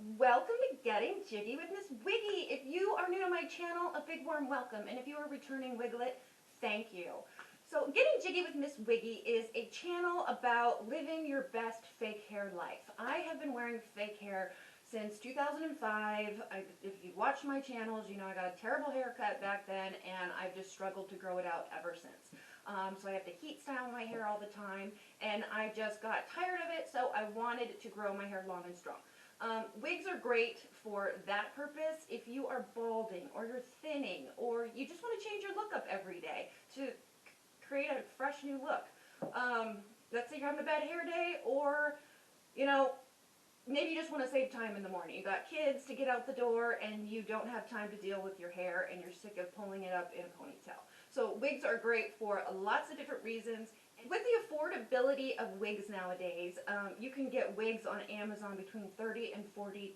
Welcome to Getting Jiggy with Miss Wiggy. If you are new to my channel, a big warm welcome. And if you are a returning Wiglet, thank you. So Getting Jiggy with Miss Wiggy is a channel about living your best fake hair life. I have been wearing fake hair since 2005. If you watch my channels, you know I got a terrible haircut back then, and I've just struggled to grow it out ever since. So I have to heat style my hair all the time, and I just got tired of it, so I wanted to grow my hair long and strong. Wigs are great for that purpose if you are balding or you're thinning or you just want to change your look up every day to create a fresh new look. Let's say you're having a bad hair day, or maybe you just want to save time in the morning. You got kids to get out the door and you don't have time to deal with your hair and you're sick of pulling it up in a ponytail. So wigs are great for lots of different reasons. With the affordability of wigs nowadays, you can get wigs on Amazon between $30 and $40.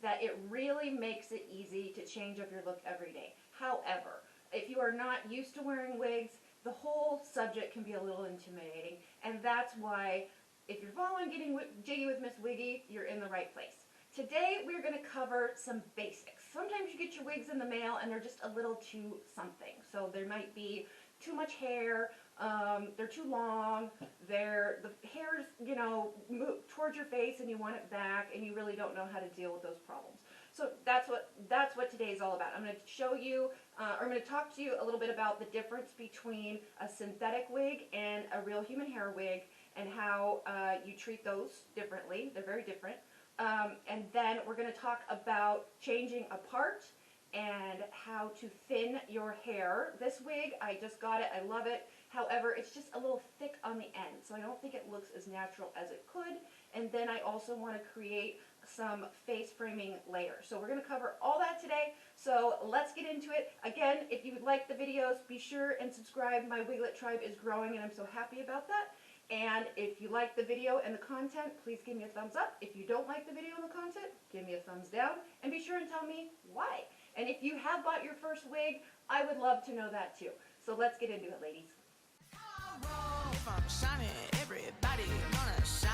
That it really makes it easy to change up your look every day. However, if you are not used to wearing wigs, the whole subject can be a little intimidating, and that's why if you're following Getting Jiggy with Miss Wiggy, you're in the right place. Today we're going to cover some basics. Sometimes you get your wigs in the mail and they're just a little too something. So there might be too much hair, they're too long, the hair's, move towards your face and you want it back and you really don't know how to deal with those problems. So that's what today is all about. I'm going to show you, or I'm going to talk to you a little bit about the difference between a synthetic wig and a real human hair wig and how you treat those differently. They're very different. And then we're going to talk about changing a part and how to thin your hair. This wig, I just got it, I love it. However, it's just a little thick on the end, so I don't think it looks as natural as it could. And then I also want to create some face framing layers. So we're going to cover all that today, so let's get into it. Again, if you like the videos, be sure and subscribe. My Wiglet tribe is growing and I'm so happy about that. And if you like the video and the content, please give me a thumbs up. If you don't like the video and the content, give me a thumbs down. And be sure and tell me why. And if you have bought your first wig, I would love to know that too. So let's get into it, ladies. If I'm shining, everybody gonna shine.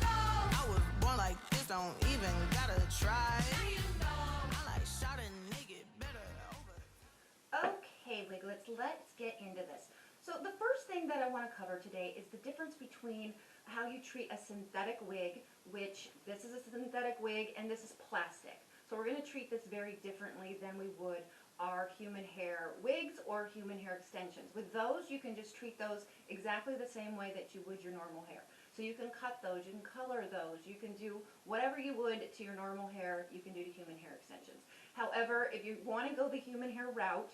I was born like this, don't even gotta try. I like shot a nigga better over. Okay, Wiglets, let's get into this. So the first thing that I want to cover today is the difference between how you treat a synthetic wig, which this is a synthetic wig and this is plastic. So we're going to treat this very differently than we would our human hair wigs or human hair extensions. With those, you can just treat those exactly the same way that you would your normal hair. So you can cut those, you can color those, you can do whatever you would to your normal hair, you can do to human hair extensions. However, if you want to go the human hair route,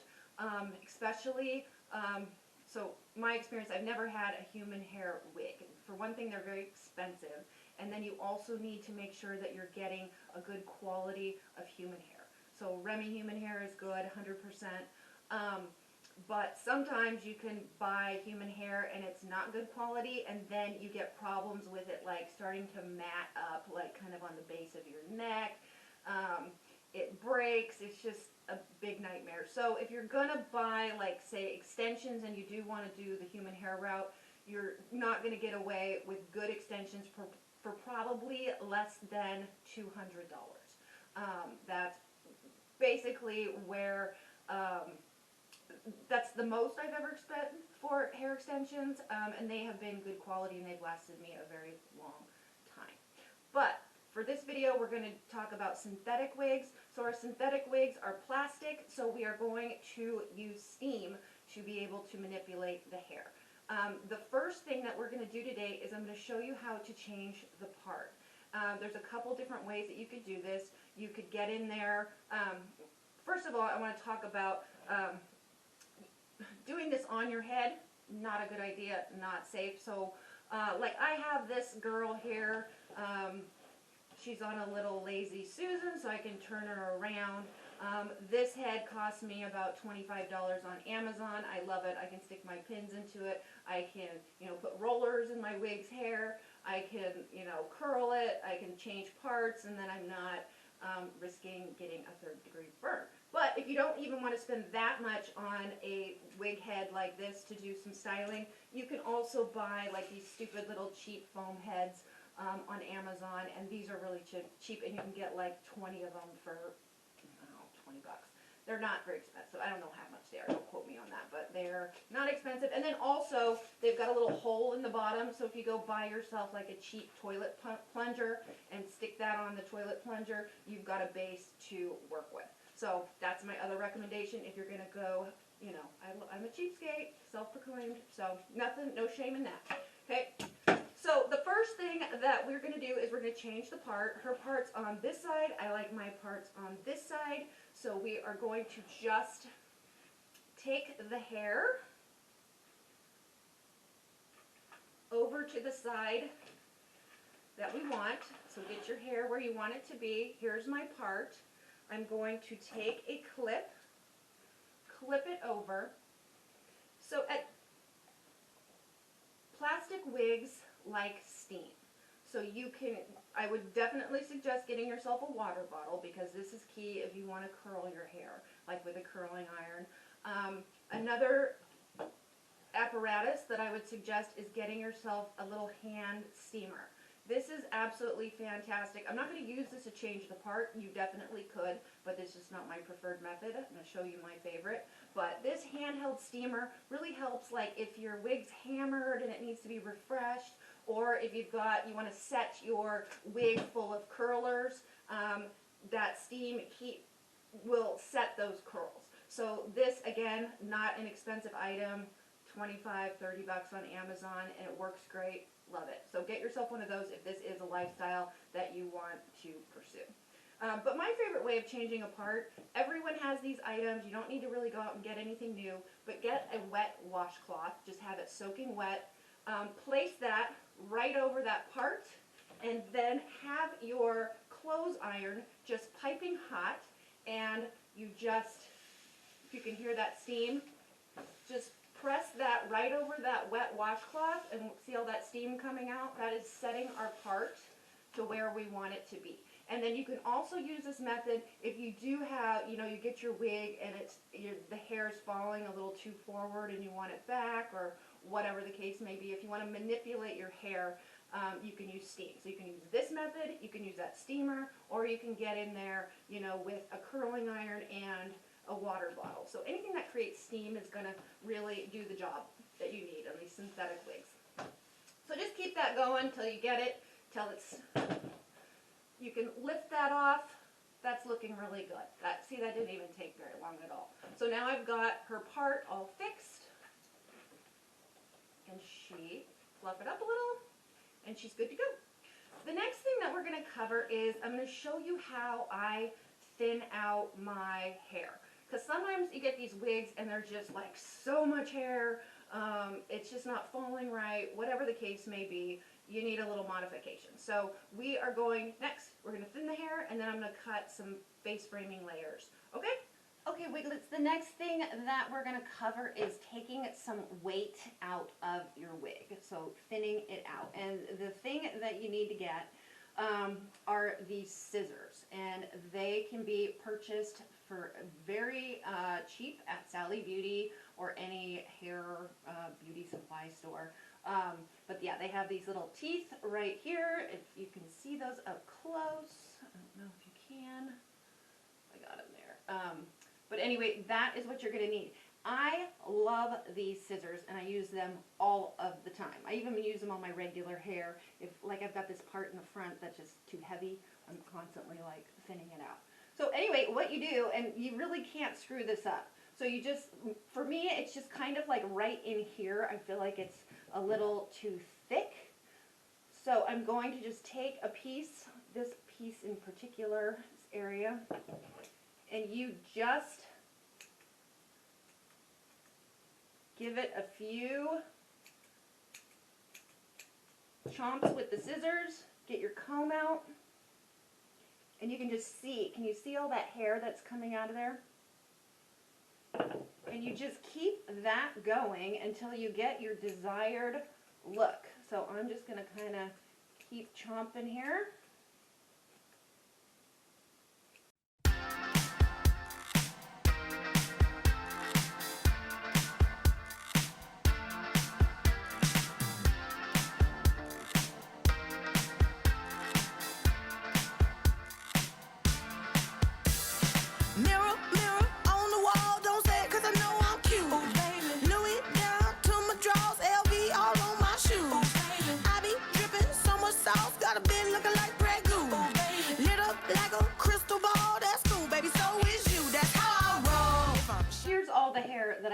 especially, so my experience, I've never had a human hair wig. For one thing, they're very expensive, and then you also need to make sure that you're getting a good quality of human hair. So Remy human hair is good, 100%, but sometimes you can buy human hair and it's not good quality, and then you get problems with it, like starting to mat up, like kind of on the base of your neck. It breaks. It's just a big nightmare. So if you're going to buy, like, say, extensions and you do want to do the human hair route, you're not going to get away with good extensions for probably less than $200. That's basically where, that's the most I've ever spent for hair extensions, and they have been good quality and they've lasted me a very long time. But for this video, we're going to talk about synthetic wigs. So our synthetic wigs are plastic, so we are going to use steam to be able to manipulate the hair. The first thing that we're going to do today is I'm going to show you how to change the part. There's a couple different ways that you could do this. You could get in there. First of all, I want to talk about doing this on your head. Not a good idea, not safe. So like I have this girl here. She's on a little Lazy Susan, so I can turn her around. This head cost me about $25 on Amazon. I love it. I can stick my pins into it. I can, put rollers in my wig's hair. I can, curl it. I can change parts, and then I'm not risking getting a third-degree burn. But if you don't even want to spend that much on a wig head like this to do some styling, you can also buy like these stupid little cheap foam heads on Amazon, and these are really cheap, and you can get like 20 of them for, I don't know, 20 bucks. They're not very expensive. I don't know how much they are. Don't quote me on that, but they're not expensive. And then also, they've got a little hole in the bottom, so if you go buy yourself like a cheap toilet plunger and stick that on the toilet plunger, you've got a base to work with. So that's my other recommendation if you're gonna go, you know, I'm a cheapskate, self-proclaimed, so nothing, no shame in that. Okay. So the first thing that we're going to do is we're going to change the part. Her part's on this side. I like my parts on this side. So we are going to just take the hair over to the side that we want. So get your hair where you want it to be. Here's my part. I'm going to take a clip it over. So at plastic wigs like steam. So you can, I would definitely suggest getting yourself a water bottle because this is key if you want to curl your hair, like with a curling iron. Another apparatus that I would suggest is getting yourself a little hand steamer. This is absolutely fantastic. I'm not going to use this to change the part. You definitely could, but this is not my preferred method. I'm going to show you my favorite. But this handheld steamer really helps, like if your wig's hammered and it needs to be refreshed, or if you've got, you want to set your wig full of curlers, that steam heat will set those curls. So this, again, not an expensive item, 25, 30 bucks on Amazon, and it works great. Love it. So get yourself one of those if this is a lifestyle that you want to pursue. But my favorite way of changing a part, everyone has these items. You don't need to really go out and get anything new, but get a wet washcloth. Just have it soaking wet. Place that right over that part, and then have your clothes iron just piping hot, and you just, if you can hear that steam, just press that right over that wet washcloth and see all that steam coming out. That is setting our part to where we want it to be. And then you can also use this method if you do have, you know, you get your wig and the hair is falling a little too forward and you want it back, or whatever the case may be. If you want to manipulate your hair, you can use steam. So you can use this method, you can use that steamer, or you can get in there, you know, with a curling iron and a water bottle. So anything that creates steam is going to really do the job that you need on these synthetic wigs. So just keep that going till you get it, till it's, you can lift that off. That's looking really good. See, that didn't even take very long at all. So now I've got her part all fixed, and she fluff it up a little, and she's good to go. The next thing that we're going to cover is I'm going to show you how I thin out my hair. Because sometimes you get these wigs and they're just like so much hair, it's just not falling right, whatever the case may be, you need a little modification. So we are going, next, we're going to thin the hair, and then I'm going to cut some face framing layers. Okay? Okay, wiglets, the next thing that we're going to cover is taking some weight out of your wig, so thinning it out. And the thing that you need to get are these scissors, and they can be purchased for very cheap at Sally Beauty or any hair beauty supply store. But yeah, they have these little teeth right here. If you can see those up close, I don't know if you can. I got them there. But anyway, that is what you're going to need. I love these scissors, and I use them all of the time. I even use them on my regular hair. If, like, I've got this part in the front that's just too heavy, I'm constantly, like, thinning it out. So anyway, what you do, and you really can't screw this up. So you just, for me, it's just kind of like right in here. I feel like it's a little too thick. So I'm going to just take a piece, this piece in particular, this area, and you just give it a few chomps with the scissors, get your comb out, and you can just see, can you see all that hair that's coming out of there? And you just keep that going until you get your desired look. So I'm just going to kind of keep chomping here.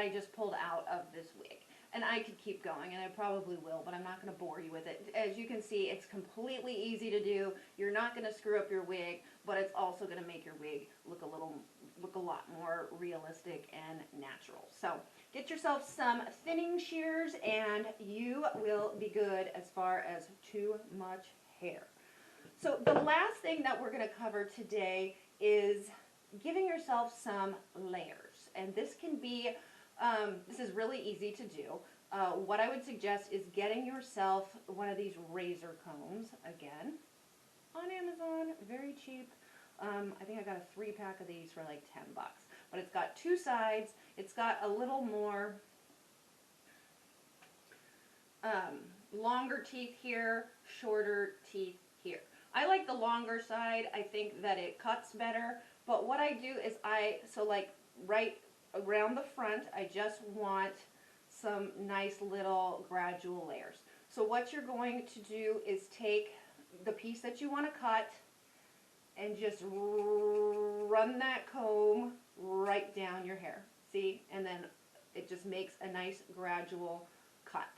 I just pulled out of this wig. And I could keep going, and I probably will, but I'm not going to bore you with it. As you can see, it's completely easy to do. You're not going to screw up your wig, but it's also going to make your wig look a lot more realistic and natural. So get yourself some thinning shears, and you will be good as far as too much hair. So the last thing that we're going to cover today is giving yourself some layers, and this can be this is really easy to do. What I would suggest is getting yourself one of these razor combs, again, on Amazon, very cheap. I think I got a 3-pack of these for like 10 bucks. But it's got 2 sides. It's got a little more longer teeth here, shorter teeth here. I like the longer side. I think that it cuts better. But what I do is so like right around the front, I just want some nice little gradual layers. So what you're going to do is take the piece that you want to cut and just run that comb right down your hair. See? And then it just makes a nice gradual cut.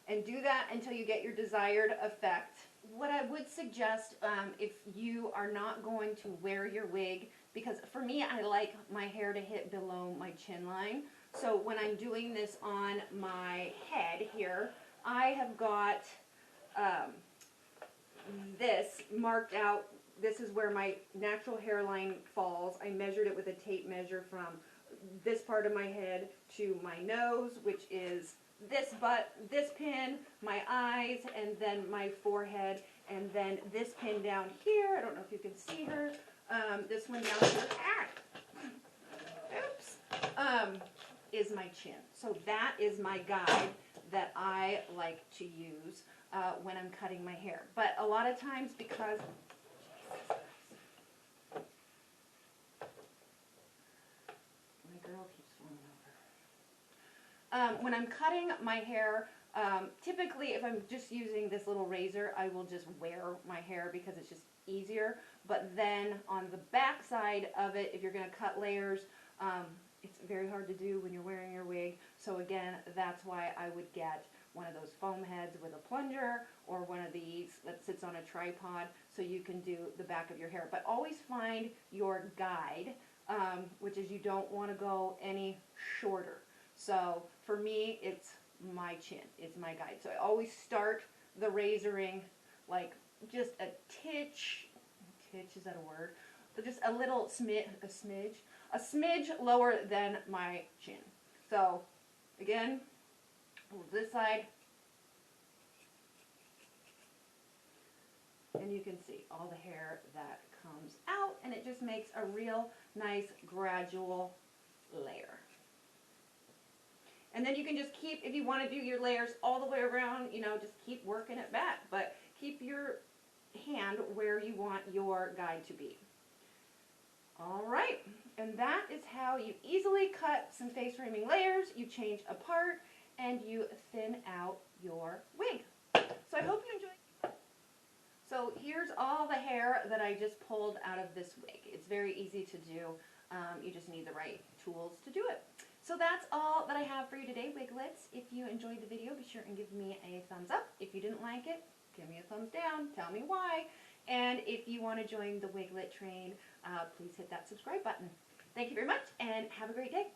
And do that until you get your desired effect. What I would suggest if you are not going to wear your wig, because for me, I like my hair to hit below my chin line. So when I'm doing this on my head here, I have got this marked out. This is where my natural hairline falls. I measured it with a tape measure from this part of my head to my nose, which is this pin, my eyes, and then my forehead, and then this pin down here. I don't know if you can see her. This one down here, is my chin. So that is my guide that I like to use when I'm cutting my hair. But a lot of times, because my girl keeps falling over. When I'm cutting my hair, typically if I'm just using this little razor, I will just wear my hair because it's just easier. But then on the back side of it, if you're going to cut layers, it's very hard to do when you're wearing your wig. So again, that's why I would get one of those foam heads with a plunger, or one of these that sits on a tripod so you can do the back of your hair. But always find your guide, which is you don't want to go any shorter. So for me, it's my chin. It's my guide. So I always start the razoring like just a titch, is that a word? But just a little a smidge lower than my chin. So again, this side, and you can see all the hair that comes out, and it just makes a real nice gradual layer. And then you can just keep, if you want to do your layers all the way around, you know, just keep working it back, but keep your hand where you want your guide to be. All right, and that is how you easily cut some face framing layers. You change a part and you thin out your wig. So I hope you enjoyed. So here's all the hair that I just pulled out of this wig. It's very easy to do. You just need the right tools to do it. So that's all that I have for you today, wiglets. If you enjoyed the video, be sure and give me a thumbs up. If you didn't like it, give me a thumbs down. Tell me why. And if you want to join the Wiglet train, please hit that subscribe button. Thank you very much, and have a great day.